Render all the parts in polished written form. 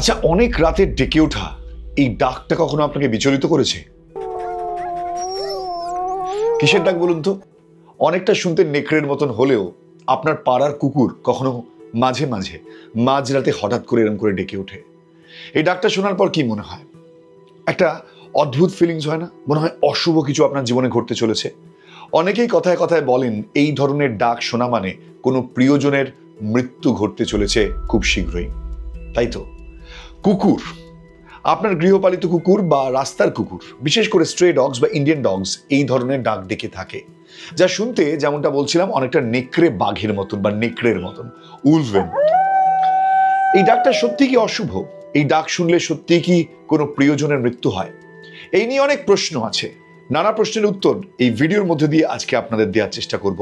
আচ্ছা, অনেক রাতে ডেকে ওঠা এই ডাকটা কখনো আপনাকে বিচলিত করেছে? কিসের ডাক বলুন তো? অনেকটা শুনতে নেকড়ের মতন হলেও আপনার পাড়ার কুকুর কখনো মাঝে মাঝে মাঝরাতে হঠাৎ করে এরকম করে ডেকে ওঠে। এই ডাকটা শোনার পর কি মনে হয়? একটা অদ্ভুত ফিলিংস হয় না? মনে হয় অশুভ কিছু আপনার জীবনে ঘটতে চলেছে। অনেকেই কথায় কথায় বলেন এই ধরনের ডাক শোনা মানে কোনো প্রিয়জনের মৃত্যু ঘটতে চলেছে খুব শীঘ্রই। তাই তো কুকুর, আপনার গৃহপালিত কুকুর বা রাস্তার কুকুর, বিশেষ করে স্ট্রে ডগস বা ইন্ডিয়ান ডগস এই ধরনের ডাক ডেকে থাকে, যা শুনতে যেমনটা বলছিলাম অনেকটা নেকড়ে বাঘের মতন বা নেকড়ের মতন, উলভের মতন। এই ডাকটা সত্যি কি অশুভ? এই ডাক শুনলে সত্যি কি কোনো প্রিয়জনের মৃত্যু হয়? এই নিয়ে অনেক প্রশ্ন আছে। নানা প্রশ্নের উত্তর এই ভিডিওর মধ্যে দিয়ে আজকে আপনাদের দেওয়ার চেষ্টা করব,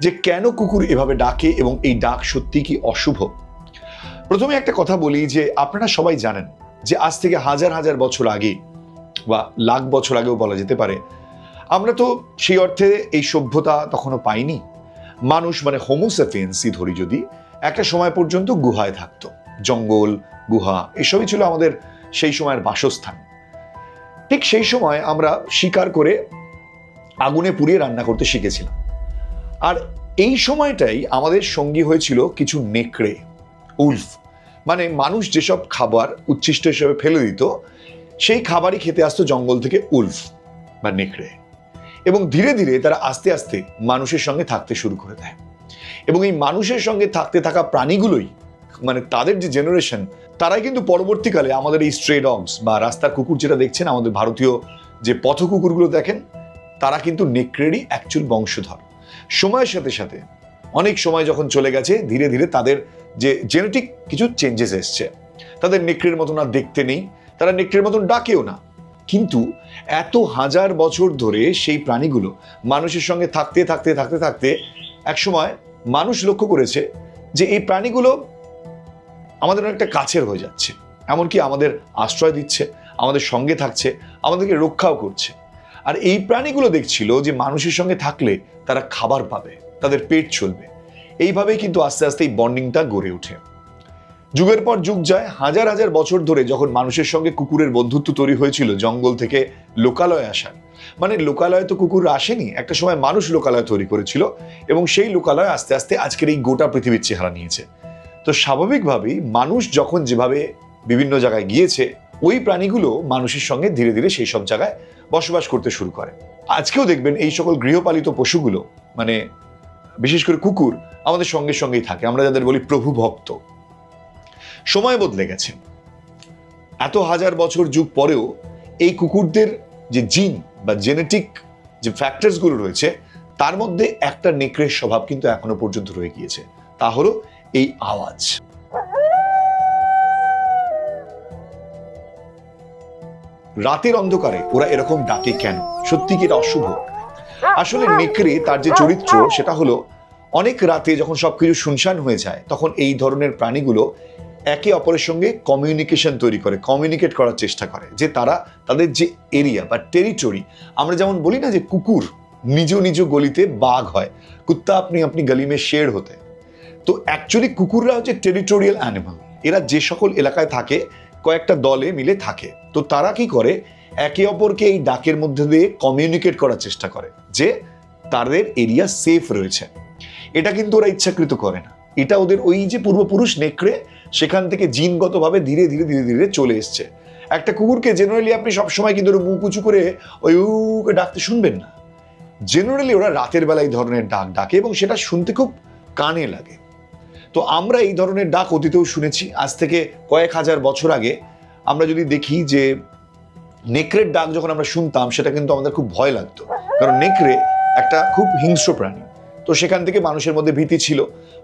যে কেন কুকুর এভাবে ডাকে এবং এই ডাক সত্যি কি অশুভ। প্রথমে একটা কথা বলি যে আপনারা সবাই জানেন যে আজ থেকে হাজার হাজার বছর আগে বা লাখ বছর আগেও বলা যেতে পারে, আমরা তো সেই অর্থে এই সভ্যতা তখনও পাইনি। মানুষ মানে হোমোসেপিয়েন্সই ধরি যদি, একটা সময় পর্যন্ত গুহায় থাকতো। জঙ্গল, গুহা এসবই ছিল আমাদের সেই সময়ের বাসস্থান। ঠিক সেই সময় আমরা শিকার করে আগুনে পুড়িয়ে রান্না করতে শিখেছিলাম। আর এই সময়টাই আমাদের সঙ্গী হয়েছিল কিছু নেকড়ে, উলফ। মানে মানুষ যেসব খাবার উচ্ছিষ্ট হিসেবে ফেলে দিত, সেই খাবারই খেতে আসতো জঙ্গল থেকে উলফ বা নেকড়ে। এবং ধীরে ধীরে তারা আস্তে আস্তে মানুষের সঙ্গে থাকতে শুরু করে দেয়। এবং এই মানুষের সঙ্গে থাকতে থাকা প্রাণীগুলোই, মানে তাদের যে জেনারেশন, তারাই কিন্তু পরবর্তীকালে আমাদের এই স্ট্রে ডগস বা রাস্তার কুকুর যেটা দেখছেন, আমাদের ভারতীয় যে পথ কুকুরগুলো দেখেন, তারা কিন্তু নেকড়েরই অ্যাকচুয়াল বংশধর। সময়ের সাথে সাথে অনেক সময় যখন চলে গেছে, ধীরে ধীরে তাদের যে জেনেটিক কিছু চেঞ্জেস এসছে। তাদের নেকড়ের মতন আর দেখতে নেই, তারা নেকড়ের মতন ডাকেও না। কিন্তু এত হাজার বছর ধরে সেই প্রাণীগুলো মানুষের সঙ্গে থাকতে থাকতে থাকতে থাকতে একসময় মানুষ লক্ষ্য করেছে যে এই প্রাণীগুলো আমাদের অনেকটা কাছের হয়ে যাচ্ছে, এমনকি আমাদের আশ্রয় দিচ্ছে, আমাদের সঙ্গে থাকছে, আমাদেরকে রক্ষাও করছে। আর এই প্রাণীগুলো দেখছিল যে মানুষের সঙ্গে থাকলে তারা খাবার পাবে, তাদের পেট চলবে। এইভাবেই কিন্তু আস্তে আস্তে এই বন্ডিংটা গড়ে ওঠে। যুগের পর যুগ যায়, হাজার হাজার বছর ধরে যখন মানুষের সঙ্গে কুকুরের বন্ধুত্ব তৈরি হয়েছিল জঙ্গল থেকে লোকালয়ে আসার, মানে লোকালয়ে তো কুকুর আসেনি, একটা সময় মানুষ লোকালয় তৈরি করেছিল এবং সেই লোকালয় আস্তে আস্তে আজকের এই গোটা পৃথিবীর চেহারা নিয়েছে। তো স্বাভাবিকভাবেই মানুষ যখন যেভাবে বিভিন্ন জায়গায় গিয়েছে, ওই প্রাণীগুলো মানুষের সঙ্গে ধীরে ধীরে সেই সব জায়গায় বসবাস করতে শুরু করে। আজকেও দেখবেন এই সকল গৃহপালিত পশুগুলো, মানে বিশেষ করে কুকুর, আমাদের সঙ্গে সঙ্গেই থাকে। আমরা যাদের বলি প্রভু ভক্ত। সময় বদলে গেছে, এত হাজার বছর যুগ পরেও এই কুকুরদের যে জিন বা জেনেটিক যে ফ্যাক্টরস গুলো রয়েছে, তার মধ্যে একটা নেকড়ের স্বভাব কিন্তু এখনো পর্যন্ত রয়ে গিয়েছে। তা হলো এই আওয়াজ। রাতের অন্ধকারে ওরা এরকম ডাকে কেন? সত্যি কি এটা অশুভ? আসলে নেকড়ে তার যে চরিত্র, সেটা হলো অনেক রাতে যখন সবকিছু শুনশান হয়ে যায়, তখন এই ধরনের প্রাণীগুলো একে অপরের সঙ্গে কমিউনিকেশন তৈরি করে, কমিউনিকেট করার চেষ্টা করে যে তারা তাদের যে এরিয়া বা টেরিটরি, আমরা যেমন বলি না যে কুকুর নিজ নিজ গলিতে বাঘ হয়, কুত্তা আপনি আপনি গলি মে শের হতে। তো অ্যাকচুয়ালি কুকুররা হচ্ছে টেরিটোরিয়াল অ্যানিমাল। এরা যে সকল এলাকায় থাকে, কয়েকটা দলে মিলে থাকে। তো তারা কি করে, একে অপরকে এই ডাকের মধ্যে দিয়ে কমিউনিকেট করার চেষ্টা করে যে তাদের এরিয়া সেফ রয়েছে। এটা কিন্তু ওরা ইচ্ছাকৃত করে না, এটা ওদের ওই যে পূর্বপুরুষ নেকড়ে, সেখান থেকে জিনগতভাবে ধীরে ধীরে ধীরে ধীরে চলে এসছে। একটা কুকুরকে জেনারেলি আপনি সবসময় কিন্তু মুখ উঁচু করে ওই উকে ডাকতে শুনবেন না। জেনারেলি ওরা রাতের বেলা এই ধরনের ডাক ডাকে এবং সেটা শুনতে খুব কানে লাগে। তো আমরা এই ধরনের ডাক অতীতেও শুনেছি। আজ থেকে কয়েক হাজার বছর আগে আমরা যদি দেখি যে নেকড়ের ডাক যখন আমরা শুনতাম, সেটা কিন্তু আমাদের খুব ভয় লাগতো, কারণ নেকড়ে একটা খুব হিংস্র প্রাণী। তো সেখান থেকে মানুষের মধ্যে ভীতি ছিল।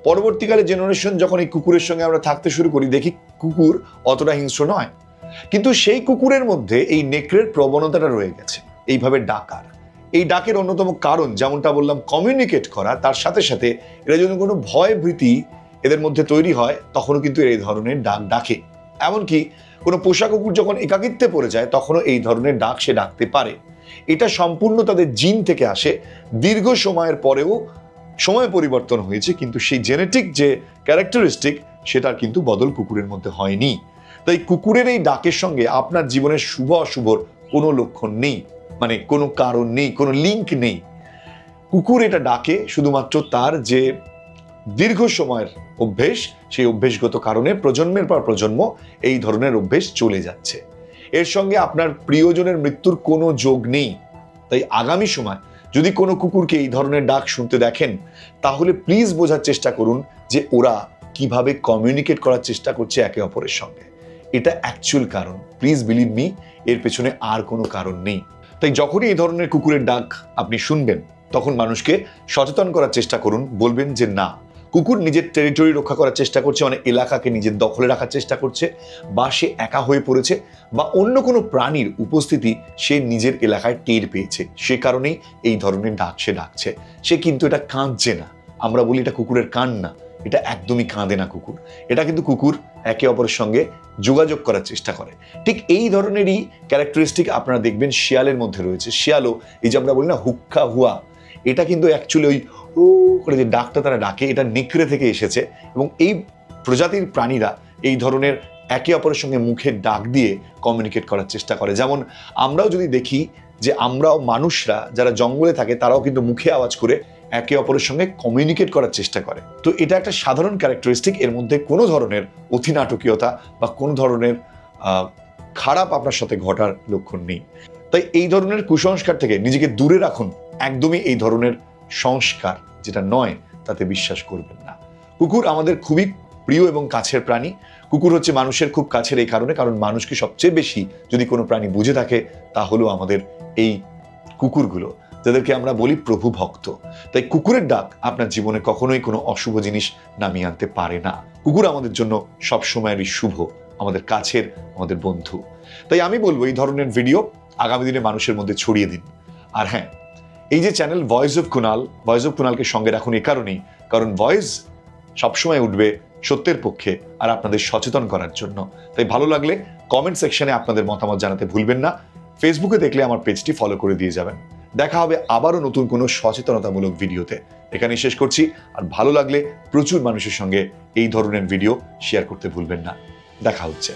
পরবর্তীকালে জেনারেশন যখন এই কুকুরের সঙ্গে আমরা থাকতে শুরু করি, দেখি কুকুর অতটা হিংস্র নয়, কিন্তু সেই কুকুরের মধ্যে এই নেকড়ের প্রবণতাটা রয়ে গেছে এইভাবে ডাকার। এই ডাকের অন্যতম কারণ, যেমনটা বললাম, কমিউনিকেট করা। তার সাথে সাথে এরা যদি কোনো ভয় ভীতি এদের মধ্যে তৈরি হয়, তখনও কিন্তু এই ধরনের ডাক ডাকে। এমনকি কোনো পোষা কুকুর যখন একাকিত্বে পড়ে যায়, তখনও এই ধরনের ডাক সে ডাকতে পারে। এটা সম্পূর্ণ তাদের জিন থেকে আসে। দীর্ঘ সময়ের পরেও সময় পরিবর্তন হয়েছে, কিন্তু সেই জেনেটিক যে ক্যারেক্টারিস্টিক, সেটার কিন্তু বদল কুকুরের মধ্যে হয়নি। তাই কুকুরের এই ডাকের সঙ্গে আপনার জীবনের শুভ অশুভর কোনো লক্ষণ নেই, মানে কোনো কারণ নেই, কোনো লিঙ্ক নেই। কুকুর এটা ডাকে শুধুমাত্র তার যে দীর্ঘ সময়ের অভ্যেস, সেই অভ্যেসগত কারণে প্রজন্মের পর প্রজন্ম এই ধরনের অভ্যেস চলে যাচ্ছে। এর সঙ্গে আপনার প্রিয়জনের মৃত্যুর কোনো যোগ নেই। তাই আগামী সময় যদি কোনো কুকুরকে এই ধরনের ডাক শুনতে দেখেন, তাহলে প্লিজ বোঝার চেষ্টা করুন যে ওরা কিভাবে কমিউনিকেট করার চেষ্টা করছে একে অপরের সঙ্গে। এটা অ্যাকচুয়াল কারণ, প্লিজ বিলিভ মি, এর পেছনে আর কোনো কারণ নেই। তাই যখনই এই ধরনের কুকুরের ডাক আপনি শুনবেন, তখন মানুষকে সচেতন করার চেষ্টা করুন। বলবেন যে না, কুকুর নিজের টেরিটরি রক্ষা করার চেষ্টা করছে, মানে এলাকাকে নিজের দখলে রাখার চেষ্টা করছে, বা সে একা হয়ে পড়েছে, বা অন্য কোনো প্রাণীর উপস্থিতি সে নিজের এলাকায় টের পেয়েছে, সে কারণেই এই ধরনের ডাক সে ডাকছে। সে কিন্তু এটা কাঁদছে না। আমরা বলি এটা কুকুরের কান্না, এটা একদমই কাঁদে না কুকুর। এটা কিন্তু কুকুর একে অপরের সঙ্গে যোগাযোগ করার চেষ্টা করে। ঠিক এই ধরনেরই ক্যারেক্টারিস্টিক আপনারা দেখবেন শিয়ালের মধ্যে রয়েছে। শিয়ালও এই যে আমরা বলি না হুক্কা হুয়া, এটা কিন্তু অ্যাকচুয়ালি ওই উ করে যে ডাকটা তারা ডাকে, এটা নেকড়ে থেকে এসেছে। এবং এই প্রজাতির প্রাণীরা এই ধরনের একে অপরের সঙ্গে মুখের ডাক দিয়ে কমিউনিকেট করার চেষ্টা করে। যেমন আমরাও যদি দেখি যে আমরাও মানুষরা যারা জঙ্গলে থাকে, তারাও কিন্তু মুখে আওয়াজ করে একে অপরের সঙ্গে কমিউনিকেট করার চেষ্টা করে। তো এটা একটা সাধারণ ক্যারেক্টারিস্টিক, এর মধ্যে কোনো ধরনের অতিনাটকীয়তা বা কোনো ধরনের খারাপ আপনার সাথে ঘটার লক্ষণ নেই। তাই এই ধরনের কুসংস্কার থেকে নিজেকে দূরে রাখুন। একদমই এই ধরনের সংস্কার যেটা নয় তাতে বিশ্বাস করবেন না। কুকুর আমাদের খুবই প্রিয় এবং কাছের প্রাণী। কুকুর হচ্ছে মানুষের খুব কাছের এই কারণে, কারণ মানুষকে সবচেয়ে বেশি যদি কোনো প্রাণী বুঝে থাকে, তা হলো আমাদের এই কুকুরগুলো, যাদেরকে আমরা বলি প্রভু ভক্ত। তাই কুকুরের ডাক আপনার জীবনে কখনোই কোনো অশুভ জিনিস নামিয়ে আনতে পারে না। কুকুর আমাদের জন্য সবসময়েরই শুভ, আমাদের কাছের, আমাদের বন্ধু। তাই আমি বলবো এই ধরনের ভিডিও আগামী দিনে মানুষের মধ্যে ছড়িয়ে দিন। আর হ্যাঁ, এই যে চ্যানেল ভয়েস অফ কুণালকে সঙ্গে রাখুন এই কারণেই, কারণ ভয়েস সবসময় উঠবে সত্যের পক্ষে আর আপনাদের সচেতন করার জন্য। তাই ভালো লাগলে কমেন্ট সেকশনে আপনাদের মতামত জানাতে ভুলবেন না। ফেসবুকে দেখলে আমার পেজটি ফলো করে দিয়ে যাবেন। দেখা হবে আবারও নতুন কোনো সচেতনতামূলক ভিডিওতে। এখানেই শেষ করছি। আর ভালো লাগলে প্রচুর মানুষের সঙ্গে এই ধরনের ভিডিও শেয়ার করতে ভুলবেন না। দেখা হচ্ছে।